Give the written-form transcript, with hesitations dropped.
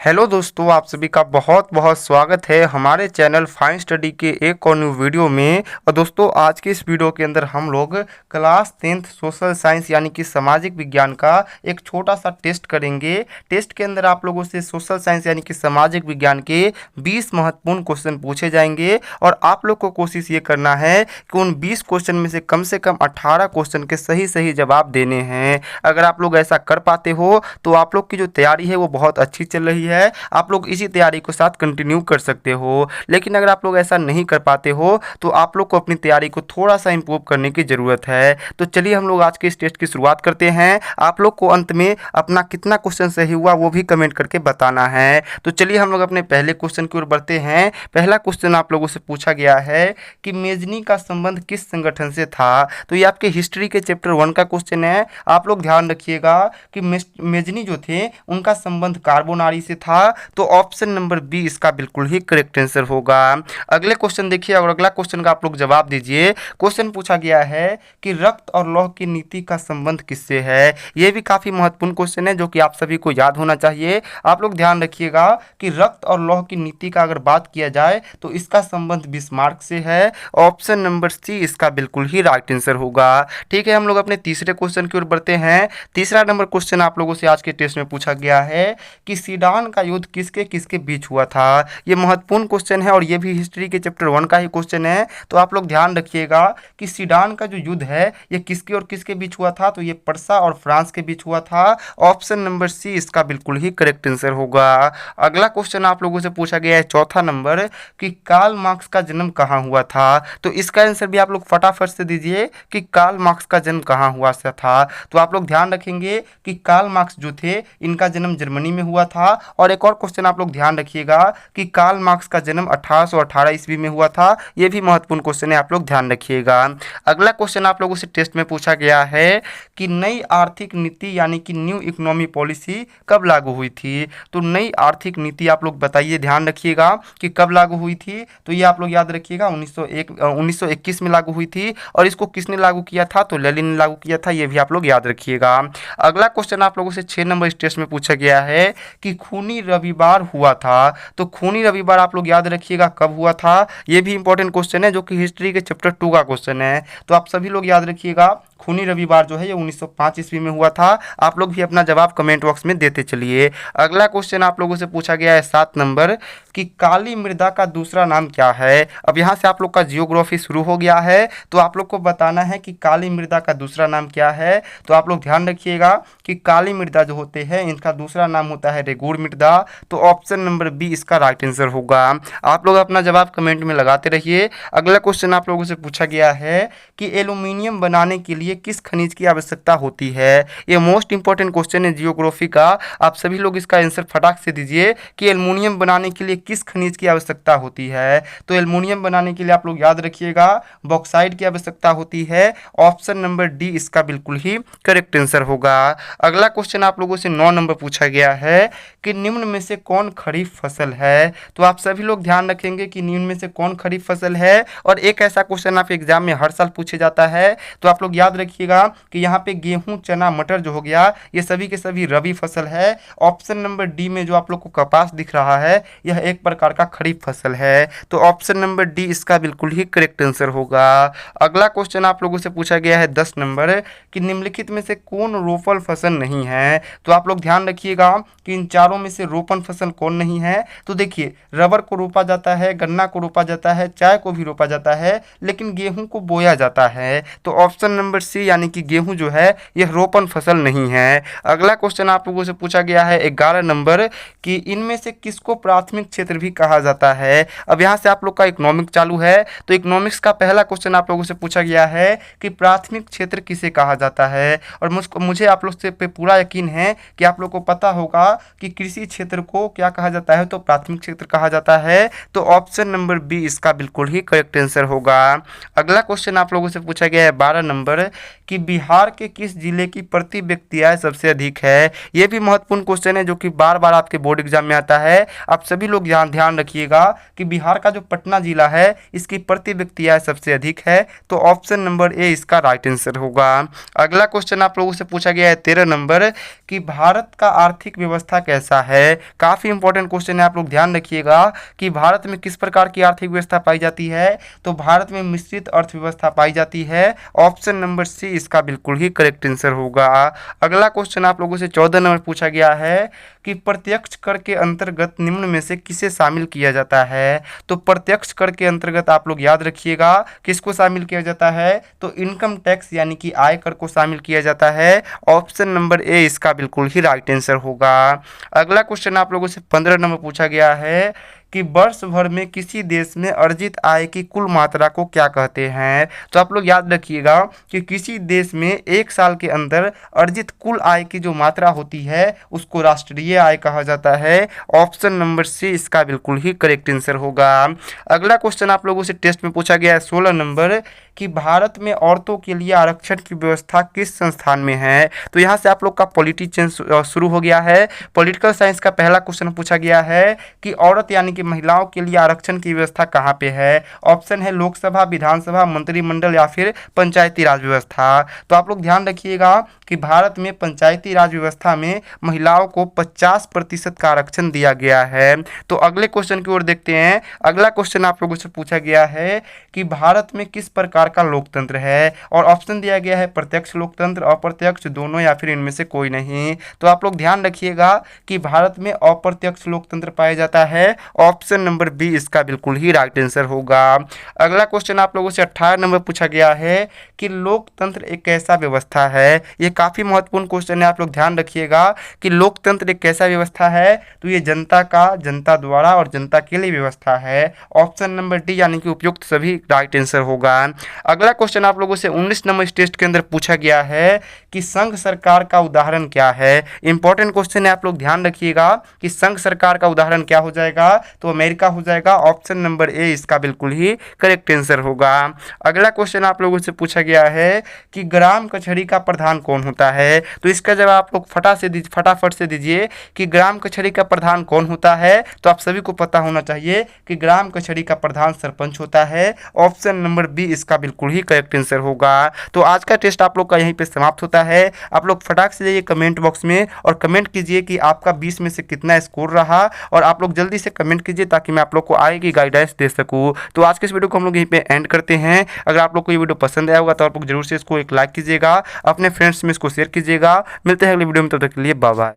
Hello दोस्तों, आप सभी का बहुत बहुत स्वागत है हमारे चैनल फाइन स्टडी के एक और न्यू वीडियो में। और दोस्तों, आज के इस वीडियो के अंदर हम लोग क्लास 10th सोशल साइंस यानी कि सामाजिक विज्ञान का एक छोटा सा टेस्ट करेंगे। टेस्ट के अंदर आप लोगों से सोशल साइंस यानी कि सामाजिक विज्ञान के 20 महत्वपूर्ण क्वेश्चन पूछे जाएंगे और आप लोग को कोशिश ये करना है कि उन 20 क्वेश्चन में से कम 18 क्वेश्चन के सही सही जवाब देने हैं। अगर आप लोग ऐसा कर पाते हो तो आप लोग की जो तैयारी है वो बहुत अच्छी चल रही है। आप लोग इसी तैयारी को साथ कंटिन्यू कर सकते हो। लेकिन अगर आप लोग ऐसा नहीं कर पाते हो तो आप लोग को अपनी तैयारी को थोड़ा सा इंप्रूव करने की ज़रूरत है। तो चलिए हम लोग आज के इस टेस्ट की शुरुआत करते हैं। आप लोग को अंत में अपना कितना क्वेश्चन सही हुआ वो भी कमेंट करके बताना है। तो चलिए हम लोग अपने पहले क्वेश्चन की ओर बढ़ते हैं। पहला क्वेश्चन आप लोगों से पूछा गया है कि मेजनी का संबंध किस संगठन से था। तो ये आपके हिस्ट्री के चैप्टर 1 का क्वेश्चन है। आप लोग ध्यान रखिएगा कि मेजनी जो थे उनका संबंध कार्बोनारी से था। तो ऑप्शन नंबर बी इसका बिल्कुल ही करेक्ट आंसर होगा। अगले क्वेश्चन देखिए और अगला क्वेश्चन का आप लोग जवाब दीजिए। क्वेश्चन पूछा गया है कि रक्त और लौह की नीति का संबंध किससे है। यह भी काफी महत्वपूर्ण क्वेश्चन है जो कि आप सभी को याद होना चाहिए। आप लोग ध्यान रखिएगा कि रक्त और लौह की नीति का अगर बात किया जाए तो इसका संबंध बिस्मार्क से है। ऑप्शन नंबर सी इसका बिल्कुल ही राइट आंसर होगा। ठीक है, हम लोग अपने तीसरे क्वेश्चन की ओर बढ़ते हैं। तीसरा नंबर क्वेश्चन आप लोगों से आज के टेस्ट में पूछा गया है कि सीडान का युद्ध किसके किसके बीच हुआ था। ये महत्वपूर्ण क्वेश्चन है और ये भी हिस्ट्री के चैप्टर 1 का ही क्वेश्चन है। तो आप लोग ध्यान रखिएगा कि सीडान का जो युद्ध है ये किसके और किसके बीच हुआ था। तो ये पर्सा और फ्रांस के बीच हुआ था। ऑप्शन नंबर सी इसका बिल्कुल ही करेक्ट आंसर होगा। अगला क्वेश्चन आप लोगों से पूछा गया है चौथा नंबर कि कार्ल मार्क्स का जन्म कहाँ हुआ था। तो इसका आंसर भी आप लोग फटाफट से दीजिए कि कार्ल मार्क्स का जन्म कहाँ हुआ था। तो आप लोग ध्यान रखेंगे कि कार्ल मार्क्स जो थे इनका जन्म जर्मनी में हुआ था। और एक और क्वेश्चन आप लोग ध्यान रखिएगा कि कार्ल मार्क्स का जन्म 1818 ईस्वी में हुआ था। यह भी महत्वपूर्ण क्वेश्चन है, आप लोग ध्यान रखिएगा। अगला क्वेश्चन आप लोगों से टेस्ट में पूछा गया है कि नई आर्थिक नीति यानी कि न्यू इकोनॉमी पॉलिसी कब लागू हुई थी। तो नई आर्थिक नीति आप लोग बताइए, ध्यान रखिएगा कि कब लागू हुई थी। तो ये आप लोग याद रखिएगा 1921 में लागू हुई थी। और इसको किसने लागू किया था, तो लेनिन ने लागू किया था। ये भी आप लोग याद रखिएगा। अगला क्वेश्चन आप लोगों से 6 नंबर इस टेस्ट में पूछा गया है कि खूनी रविवार हुआ था। तो खूनी रविवार आप लोग याद रखिएगा कब हुआ था। ये भी इंपॉर्टेंट क्वेश्चन है जो कि हिस्ट्री के चैप्टर 2 का क्वेश्चन है। तो आप सभी लोग याद रखिएगा खूनी रविवार जो है ये 1905 ईस्वी में हुआ था। आप लोग भी अपना जवाब कमेंट बॉक्स में देते चलिए। अगला क्वेश्चन आप लोगों से पूछा गया है 7 नंबर कि काली मृदा का दूसरा नाम क्या है। अब यहाँ से आप लोग का जियोग्राफी शुरू हो गया है। तो आप लोग को बताना है कि काली मृदा का दूसरा नाम क्या है। तो आप लोग ध्यान रखिएगा कि काली मृदा जो होते हैं इनका दूसरा नाम होता है रेगुड़ मृदा। तो ऑप्शन नंबर बी इसका राइट आंसर होगा। आप लोग अपना जवाब कमेंट में लगाते रहिए। अगला क्वेश्चन आप लोगों से पूछा गया है कि एल्यूमिनियम बनाने के लिए किस खनिज की आवश्यकता होती है। ये मोस्ट इंपॉर्टेंट क्वेश्चन है जियोग्राफी का। आप सभी लोग इसका आंसर फटाक से दीजिए कि एल्युमिनियम बनाने के लिए किस खनिज की आवश्यकता होती है। तो एल्युमिनियम बनाने के लिए आप लोग याद रखिएगा बॉक्साइट की आवश्यकता होती है। ऑप्शन नंबर डी इसका बिल्कुल ही करेक्ट आंसर होगा। अगला क्वेश्चन आप लोगों से 9 नंबर पूछा गया है कि निम्न में से कौन खरीफ फसल है। तो आप सभी लोग ध्यान रखेंगे कि निम्न में से कौन खरीफ फसल है। और एक ऐसा क्वेश्चन आप एग्जाम में हर साल पूछे जाता है। तो आप लोग याद रखिएगा कि यहाँ पे गेहूं चना मटर जो हो गया ये सभी के सभी रबी फसल है। ऑप्शन नंबर डी में जो आप लोग को कपास दिख रहा है यह एक प्रकार का खरीफ फसल है। तो ऑप्शन नंबर डी इसका बिल्कुल ही करेक्ट आंसर होगा। अगला क्वेश्चन आप लोगों से पूछा गया है 10 नंबर कि निम्नलिखित में से कौन रोपण फसल नहीं है। तो आप लोग ध्यान रखिएगा कि इन चारों में से रोपण फसल कौन नहीं है। तो देखिए रबर को रोपा जाता है, गन्ना को रोपा जाता है, चाय को भी रोपा जाता है, लेकिन गेहूं को बोया जाता है। तो ऑप्शन नंबर सी यानी कि गेहूं जो है यह रोपण फसल नहीं है। अगला क्वेश्चन आप लोगों से पूछा गया है 11 नंबर कि इनमें से किसको प्राथमिक क्षेत्र भी कहा जाता है। अब यहाँ से आप लोग का इकोनॉमिक चालू है। तो इकोनॉमिक्स का पहला क्वेश्चन आप लोगों से पूछा गया है कि प्राथमिक क्षेत्र किसे कहा जाता है। और मुझे आप लोग से पे पूरा यकीन है कि आप लोग को पता होगा कि कृषि क्षेत्र को क्या कहा जाता है, तो प्राथमिक क्षेत्र कहा जाता है। तो ऑप्शन नंबर बी इसका बिल्कुल ही करेक्ट आंसर होगा। अगला क्वेश्चन आप लोगों से पूछा गया है 12 नंबर कि बिहार के किस जिले की प्रति व्यक्ति आय सबसे अधिक है। ये भी महत्वपूर्ण क्वेश्चन है जो कि बार बार आपके बोर्ड एग्जाम में आता है। आप सभी लोग ध्यान रखिएगा कि बिहार का जो पटना जिला है इसकी प्रति व्यक्ति आय सबसे अधिक है, तो ऑप्शन नंबर ए इसका राइट आंसर होगा। अगला क्वेश्चन आप लोगों से पूछा गया है 13 नंबर कि भारत का आर्थिक व्यवस्था कैसा है। काफ़ी इंपॉर्टेंट क्वेश्चन है, आप लोग ध्यान रखिएगा कि भारत में किस प्रकार की आर्थिक व्यवस्था पाई जाती है। तो भारत में मिश्रित अर्थव्यवस्था पाई जाती है। ऑप्शन नंबर सी इसका बिल्कुल ही करेक्ट आंसर होगा। अगला क्वेश्चन आप लोगों से 14 नंबर पूछा गया है कि प्रत्यक्ष कर के अंतर्गत निम्न में से किसे शामिल किया जाता है। तो प्रत्यक्ष कर के अंतर्गत आप लोग याद रखिएगा किसको शामिल किया जाता है, तो इनकम टैक्स यानी कि आय कर को शामिल किया जाता है। ऑप्शन नंबर ए इसका बिल्कुल ही राइट आंसर होगा। अगला क्वेश्चन आप लोगों से 15 नंबर पूछा गया है कि वर्ष भर में किसी देश में अर्जित आय की कुल मात्रा को क्या कहते हैं। तो आप लोग याद रखिएगा कि किसी देश में एक साल के अंदर अर्जित कुल आय की जो मात्रा होती है उसको राष्ट्रीय आय कहा जाता है। ऑप्शन नंबर सी इसका बिल्कुल ही करेक्ट आंसर होगा। अगला क्वेश्चन आप लोगों से टेस्ट में पूछा गया है 16 नंबर कि भारत में औरतों के लिए आरक्षण की व्यवस्था किस संस्थान में है। तो यहाँ से आप लोग का पॉलिटी चेंज शुरू हो गया है। पॉलिटिकल साइंस का पहला क्वेश्चन पूछा गया है कि औरत यानी कि महिलाओं के लिए आरक्षण की व्यवस्था कहाँ पे है। ऑप्शन है लोकसभा, विधानसभा, मंत्रिमंडल या फिर पंचायती राज व्यवस्था। तो आप लोग ध्यान रखिएगा कि भारत में पंचायती राज व्यवस्था में महिलाओं को 50% का आरक्षण दिया गया है। तो अगले क्वेश्चन की ओर देखते हैं। अगला क्वेश्चन आप लोगों से पूछा गया है कि भारत में किस प्रकार का लोकतंत्र है, और ऑप्शन दिया गया है प्रत्यक्ष लोकतंत्र, अप्रत्यक्ष, दोनों या फिर इनमें से कोई नहीं। तो आप लोग ध्यान रखिएगा कि भारत में अप्रत्यक्ष लोकतंत्र पाया जाता है। ऑप्शन नंबर बी इसका बिल्कुल ही राइट आंसर होगा। अगला क्वेश्चन आप लोगों से 18 नंबर पूछा गया है कि लोकतंत्र एक ऐसा व्यवस्था है। ये काफी महत्वपूर्ण क्वेश्चन है, आप लोग ध्यान रखिएगा कि लोकतंत्र एक कैसा व्यवस्था है। तो ये जनता का, जनता द्वारा और जनता के लिए व्यवस्था है। ऑप्शन नंबर डी यानी कि उपयुक्त सभी राइट आंसर होगा। अगला क्वेश्चन आप लोगों से 19 नंबर टेस्ट के अंदर पूछा गया है कि संघ सरकार का उदाहरण क्या है। इंपॉर्टेंट क्वेश्चन है, आप लोग ध्यान रखिएगा कि संघ सरकार का उदाहरण क्या हो जाएगा, तो अमेरिका हो जाएगा। ऑप्शन नंबर ए इसका बिल्कुल ही करेक्ट आंसर होगा। अगला क्वेश्चन आप लोगों से पूछा गया है कि ग्राम कचहरी का प्रधान कौन होता है। तो इसका जवाब आप लोग फटाफट से दीजिए कि ग्राम कचहरी का प्रधान कौन होता है। तो आप सभी को पता होना चाहिए कि ग्राम कचहरी का प्रधान सरपंच होता है। ऑप्शन नंबर बी इसका बिल्कुल ही करेक्ट आंसर होगा। तो आज का टेस्ट आप लोग का यहीं पे समाप्त होता है। आप लोग फटाक से जाइए कमेंट बॉक्स में और कमेंट कीजिए कि आपका 20 में से कितना स्कोर रहा, और आप लोग जल्दी से कमेंट कीजिए ताकि मैं आप लोग को आगे की गाइडेंस दे सकूं। तो आज के इस वीडियो को हम लोग यहीं पे एंड करते हैं। अगर आप लोग को ये वीडियो पसंद आया होगा तो आप लोग जरूर से इसको एक लाइक कीजिएगा, अपने फ्रेंड्स में इसको शेयर कीजिएगा। मिलते हैं अगले वीडियो में, तब तक के लिए बाय बाय।